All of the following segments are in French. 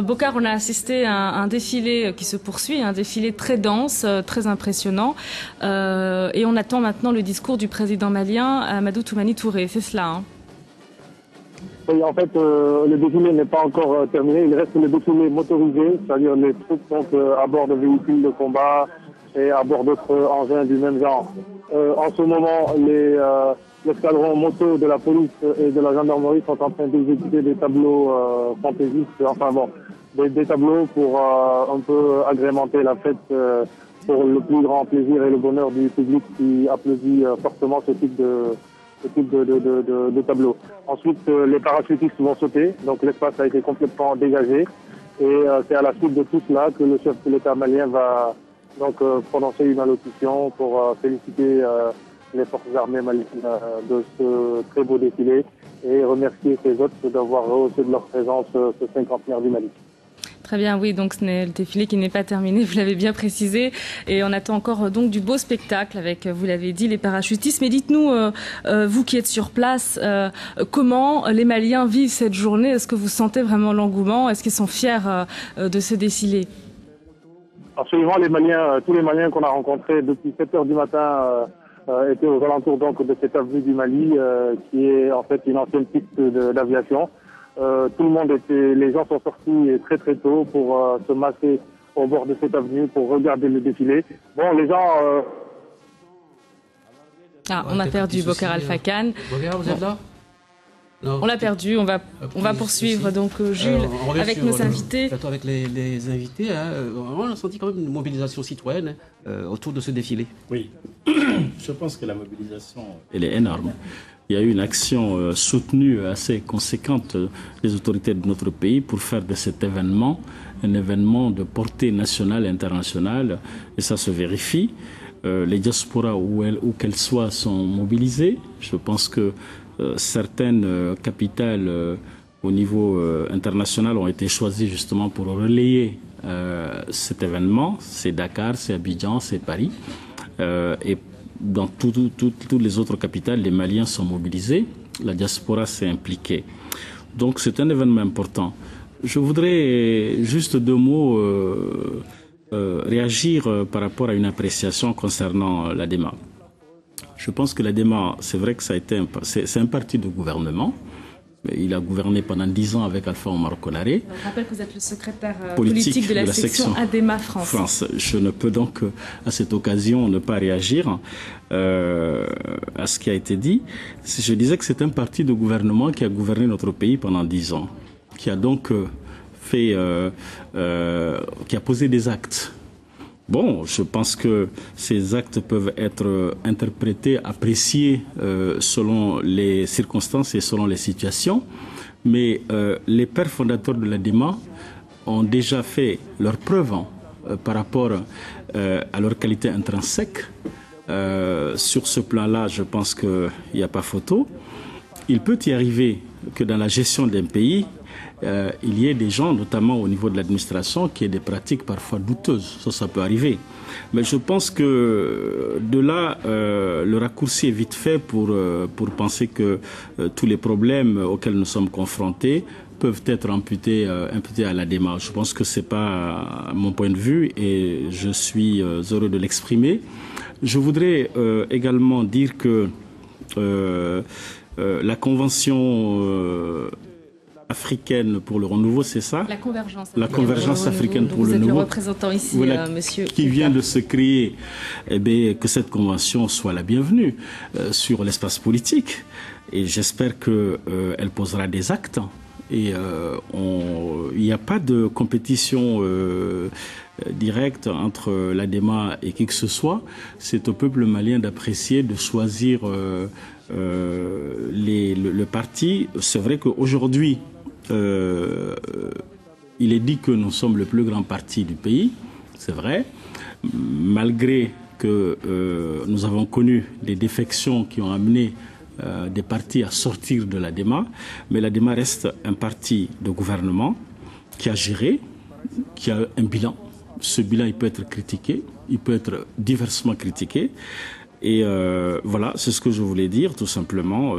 Bokar, on a assisté à un défilé qui se poursuit, un défilé très dense, très impressionnant. Et on attend maintenant le discours du président malien, Amadou Toumani Touré. C'est cela, hein? Oui, en fait, le défilé n'est pas encore terminé. Il reste le défilé motorisé, c'est-à-dire les troupes sont à bord de véhicules de combat et à bord d'autres engins du même genre. En ce moment, l'escadron moto de la police et de la gendarmerie sont en train d'exécuter des tableaux fantaisistes, enfin bon, des tableaux pour un peu agrémenter la fête pour le plus grand plaisir et le bonheur du public qui applaudit fortement ce type de tableau. Ensuite, les parachutistes vont sauter, donc l'espace a été complètement dégagé et c'est à la suite de tout cela que le chef de l'État malien va donc prononcer une allocution pour féliciter les forces armées maliennes de ce très beau défilé et remercier ses hôtes d'avoir rehaussé de leur présence ce cinquantenaire du Mali. Très bien, oui, donc ce n'est le défilé qui n'est pas terminé, vous l'avez bien précisé. Et on attend encore donc du beau spectacle avec, vous l'avez dit, les parachutistes. Mais dites-nous, vous qui êtes sur place, comment les Maliens vivent cette journée? Est-ce que vous sentez vraiment l'engouement? Est-ce qu'ils sont fiers de ce défilé? Absolument, tous les Maliens qu'on a rencontrés depuis 7 heures du matin étaient aux alentours donc de cette avenue du Mali, qui est en fait une ancienne piste d'aviation. Tout le monde les gens sont sortis très très tôt pour se masser au bord de cette avenue pour regarder le défilé. Bon, les gens... on a perdu Bokar Alpha Khan. Bokar, vous êtes là? Non. On l'a perdu, on va poursuivre donc Jules avec nos invités. Avec les invités, hein, on a senti quand même une mobilisation citoyenne autour de ce défilé. Oui, je pense que la mobilisation, elle est énorme. Il y a eu une action soutenue assez conséquente des autorités de notre pays pour faire de cet événement un événement de portée nationale et internationale. Et ça se vérifie. Les diasporas, où qu'elles soient, sont mobilisées. Je pense que certaines capitales au niveau international ont été choisies justement pour relayer cet événement. C'est Dakar, c'est Abidjan, c'est Paris. Et dans toutes les autres capitales, les Maliens sont mobilisés. La diaspora s'est impliquée. Donc c'est un événement important. Je voudrais juste deux mots réagir par rapport à une appréciation concernant l'ADEMA. Je pense que l'ADEMA, c'est vrai que c'est un parti de gouvernement. Il a gouverné pendant 10 ans avec Alpha Omar Konaré. Je rappelle que vous êtes le secrétaire politique de la section ADEMA France. Je ne peux donc, à cette occasion, ne pas réagir à ce qui a été dit. Je disais que c'est un parti de gouvernement qui a gouverné notre pays pendant 10 ans, qui a donc qui a posé des actes. Bon, je pense que ces actes peuvent être interprétés, appréciés selon les circonstances et selon les situations. Mais les pères fondateurs de l'ADEMA ont déjà fait leurs preuves par rapport à leur qualité intrinsèque. Sur ce plan-là, je pense qu'il n'y a pas photo. Il peut y arriver que dans la gestion d'un pays, il y ait des gens, notamment au niveau de l'administration, qui aient des pratiques parfois douteuses. Ça peut arriver. Mais je pense que de là, le raccourci est vite fait pour penser que tous les problèmes auxquels nous sommes confrontés peuvent être imputés à la démarche. Je pense que ce n'est pas mon point de vue et je suis heureux de l'exprimer. Je voudrais également dire que la convention africaine pour le renouveau, c'est ça? La convergence africaine pour le renouveau. Vous êtes le représentant ici, voilà, monsieur. Qui vient de se créer, eh bien, que cette convention soit la bienvenue sur l'espace politique. Et j'espère qu'elle posera des actes. Et il n'y a pas de compétition directe entre l'ADEMA et qui que ce soit. C'est au peuple malien d'apprécier, de choisir le parti. C'est vrai qu'aujourd'hui, il est dit que nous sommes le plus grand parti du pays, c'est vrai, malgré que nous avons connu des défections qui ont amené des partis à sortir de l'ADEMA, mais l'ADEMA reste un parti de gouvernement qui a géré, qui a un bilan. Ce bilan, il peut être critiqué, il peut être diversement critiqué. Et voilà, c'est ce que je voulais dire, tout simplement,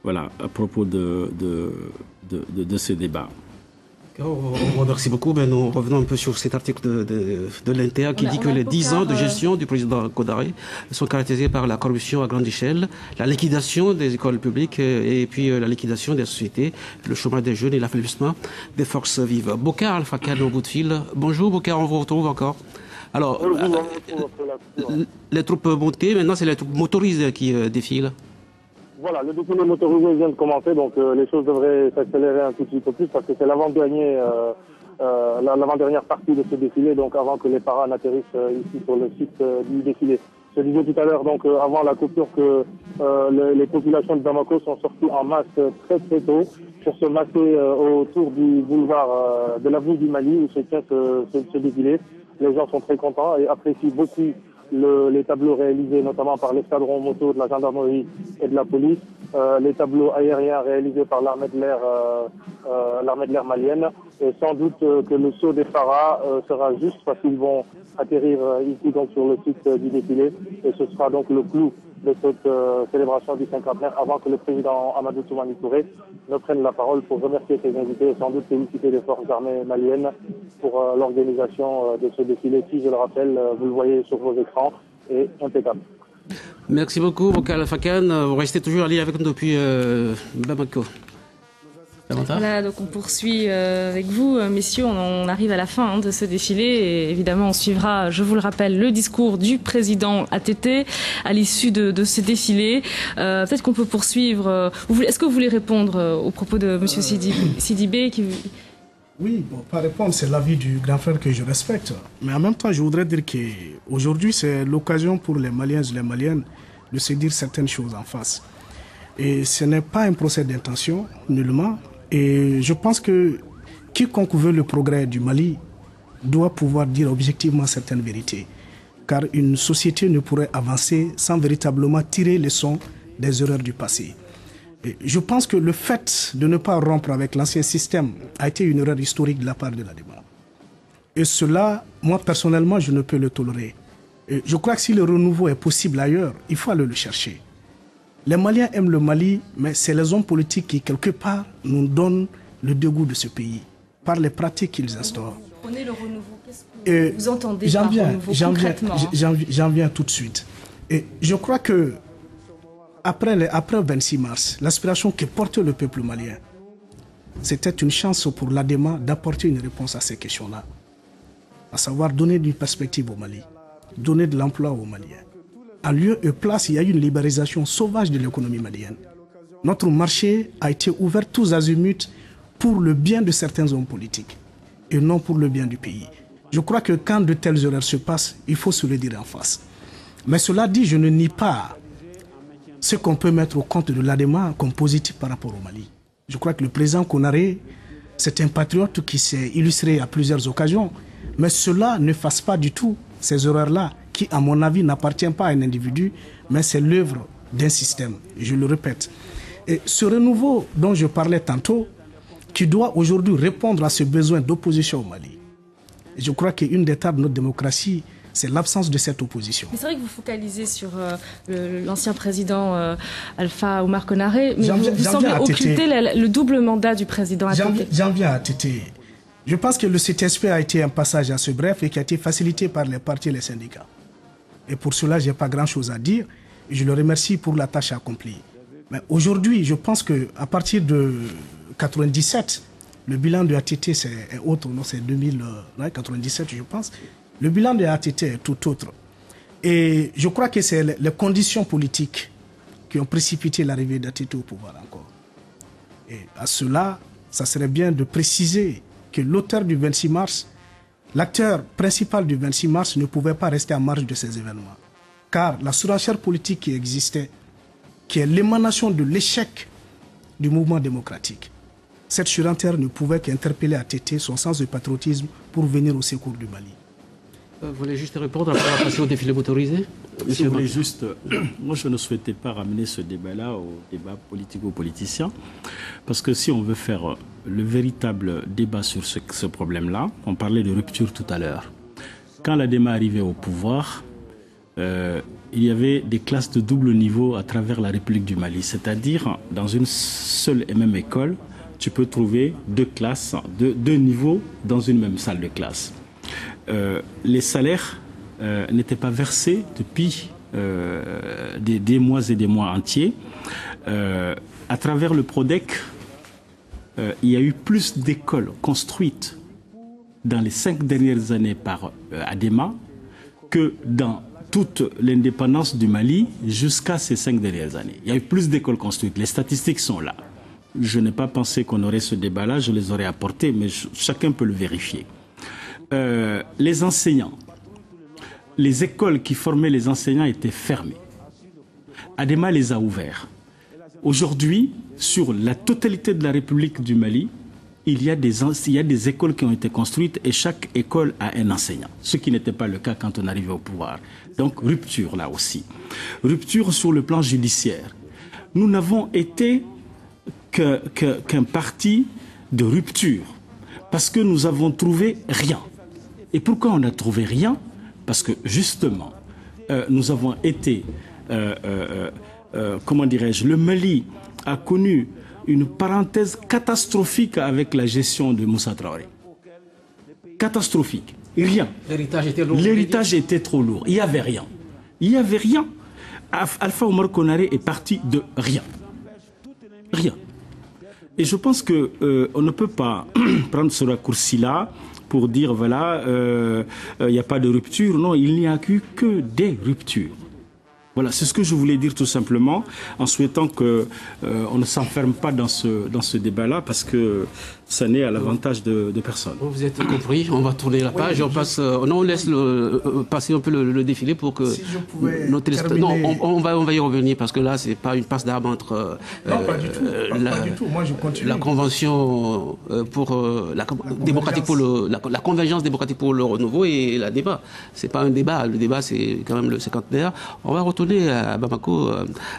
voilà, à propos de ce débat. Merci beaucoup. Ben, nous revenons un peu sur cet article de l'INTA qui dit que les 10 ans de gestion du président Kodari sont caractérisés par la corruption à grande échelle, la liquidation des écoles publiques et puis la liquidation des sociétés, le chômage des jeunes et l'affaiblissement des forces vives. Bokar Al-Fakan au bout de fil. Bonjour Bokar, on vous retrouve encore. Alors, les troupes montées, maintenant c'est les troupes motorisées qui défilent. Voilà, le défilé motorisé vient de commencer, donc les choses devraient s'accélérer un tout petit peu plus parce que c'est l'avant-dernière partie de ce défilé, donc avant que les paras n'atterrissent ici sur le site du défilé. Je disais tout à l'heure, donc avant la coupure, que les populations de Bamako sont sorties en masse très très tôt pour se masser autour du boulevard de l'avenue du Mali où se tient ce défilé. Les gens sont très contents et apprécient beaucoup les tableaux réalisés notamment par l'escadron moto de la gendarmerie et de la police, les tableaux aériens réalisés par l'armée de l'air malienne, et sans doute que le saut des paras sera juste parce qu'ils vont atterrir ici donc sur le site du défilé, et ce sera donc le clou de cette célébration du cinquantenaire avant que le président Amadou Toumani Touré ne prenne la parole pour remercier ses invités et sans doute féliciter les forces armées maliennes pour l'organisation de ce défilé qui, je le rappelle, vous le voyez sur vos écrans, est impeccable. Merci beaucoup, Bokar Al-Fakan. Vous restez toujours allié avec nous depuis Bamako. Voilà, donc on poursuit avec vous, messieurs. On arrive à la fin de ce défilé et évidemment on suivra, je vous le rappelle, le discours du président ATT à l'issue de ce défilé. Peut-être qu'on peut poursuivre. Est-ce que vous voulez répondre aux propos de M. Sidibé Oui, bon, pas répondre, c'est l'avis du grand frère que je respecte. Mais en même temps, je voudrais dire qu'aujourd'hui, c'est l'occasion pour les Maliens et les Maliennes de se dire certaines choses en face. Et ce n'est pas un procès d'intention, nullement. Et je pense que quiconque veut le progrès du Mali doit pouvoir dire objectivement certaines vérités. Car une société ne pourrait avancer sans véritablement tirer les leçons des erreurs du passé. Et je pense que le fait de ne pas rompre avec l'ancien système a été une erreur historique de la part de l'ADEMA. Et cela, moi personnellement, je ne peux le tolérer. Et je crois que si le renouveau est possible ailleurs, il faut aller le chercher. Les Maliens aiment le Mali, mais c'est les hommes politiques qui, quelque part, nous donnent le dégoût de ce pays, par les pratiques qu'ils instaurent. Prenez le renouveau, qu'est-ce que vous entendez par renouveau concrètement? J'en viens tout de suite. Et je crois que après le 26 mars, l'aspiration que portait le peuple malien, c'était une chance pour l'ADEMA d'apporter une réponse à ces questions-là. À savoir donner une perspective au Mali, donner de l'emploi aux Maliens. En lieu et place, il y a eu une libéralisation sauvage de l'économie malienne. Notre marché a été ouvert tous azimuts pour le bien de certains hommes politiques et non pour le bien du pays. Je crois que quand de telles erreurs se passent, il faut se le dire en face. Mais cela dit, je ne nie pas ce qu'on peut mettre au compte de l'ADEMA comme positif par rapport au Mali. Je crois que le président Konaré, c'est un patriote qui s'est illustré à plusieurs occasions, mais cela ne fasse pas du tout ces erreurs-là, qui, à mon avis, n'appartient pas à un individu, mais c'est l'œuvre d'un système, je le répète. Et ce renouveau dont je parlais tantôt, qui doit aujourd'hui répondre à ce besoin d'opposition au Mali. Je crois qu'une des tares de notre démocratie, c'est l'absence de cette opposition. Mais c'est vrai que vous focalisez sur l'ancien président Alpha Oumar Konaré, mais vous semblez occulter le double mandat du président ATT. J'en viens à ATT. Je pense que le CTSP a été un passage assez bref et qui a été facilité par les partis et les syndicats. Et pour cela, je n'ai pas grand-chose à dire. Et je le remercie pour la tâche accomplie. Mais aujourd'hui, je pense qu'à partir de 1997, le bilan de ATT c'est autre, non, c'est 2097, je pense. Le bilan de ATT est tout autre. Et je crois que c'est les conditions politiques qui ont précipité l'arrivée d'ATT au pouvoir encore. Et à cela, ça serait bien de préciser que l'auteur du 26 mars, l'acteur principal du 26 mars ne pouvait pas rester en marge de ces événements. Car la surenchère politique qui existait, qui est l'émanation de l'échec du mouvement démocratique, cette surenchère ne pouvait qu'interpeller ATT son sens de patriotisme pour venir au secours du Mali. Vous voulez juste répondre après la passer au défilé motorisé? Je voulais juste, moi je ne souhaitais pas ramener ce débat-là au débat politico-politicien, parce que si on veut faire le véritable débat sur ce problème-là, on parlait de rupture tout à l'heure. Quand l'ADEMA arrivait au pouvoir, il y avait des classes de double niveau à travers la République du Mali, c'est-à-dire dans une seule et même école, tu peux trouver deux classes, deux niveaux dans une même salle de classe. Les salaires n'étaient pas versés depuis des mois et des mois entiers. À travers le PRODEC, il y a eu plus d'écoles construites dans les 5 dernières années par ADEMA que dans toute l'indépendance du Mali jusqu'à ces 5 dernières années. Il y a eu plus d'écoles construites. Les statistiques sont là. Je n'ai pas pensé qu'on aurait ce débat-là, je les aurais apportés, mais chacun peut le vérifier. Les enseignants, les écoles qui formaient les enseignants étaient fermées. ADEMA les a ouverts. Aujourd'hui, sur la totalité de la République du Mali, il y a des écoles qui ont été construites et chaque école a un enseignant, ce qui n'était pas le cas quand on arrivait au pouvoir. Donc rupture là aussi. Rupture sur le plan judiciaire. Nous n'avons été qu'un parti de rupture parce que nous avons trouvé rien. Et pourquoi on n'a trouvé rien? Parce que justement, nous avons été, comment dirais-je, le Mali a connu une parenthèse catastrophique avec la gestion de Moussa Traoré. Catastrophique. Rien. L'héritage était lourd. L'héritage était trop lourd. Il n'y avait rien. Il n'y avait rien. Alpha Oumar Konaré est parti de rien. Rien. Et je pense qu'on ne peut pas prendre ce raccourci-là pour dire, voilà, il n'y a pas de rupture. Non, il n'y a eu que des ruptures. Voilà, c'est ce que je voulais dire tout simplement, en souhaitant qu'on ne s'enferme pas dans ce débat-là, parce que ça n'est à l'avantage de personne. Vous êtes compris, on va tourner la page, on laisse passer un peu le défilé pour que si nos téléspectateurs... Non, on va y revenir, parce que là, c'est pas une passe d'armes entre pas du tout. Moi, je continue. La convention démocratique pour la convergence démocratique pour le renouveau et la débat. C'est pas un débat, le débat c'est quand même le cinquantenaire. On va retourner à Bamako,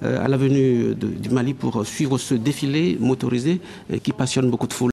à l'avenue du Mali, pour suivre ce défilé motorisé qui passionne beaucoup de foule.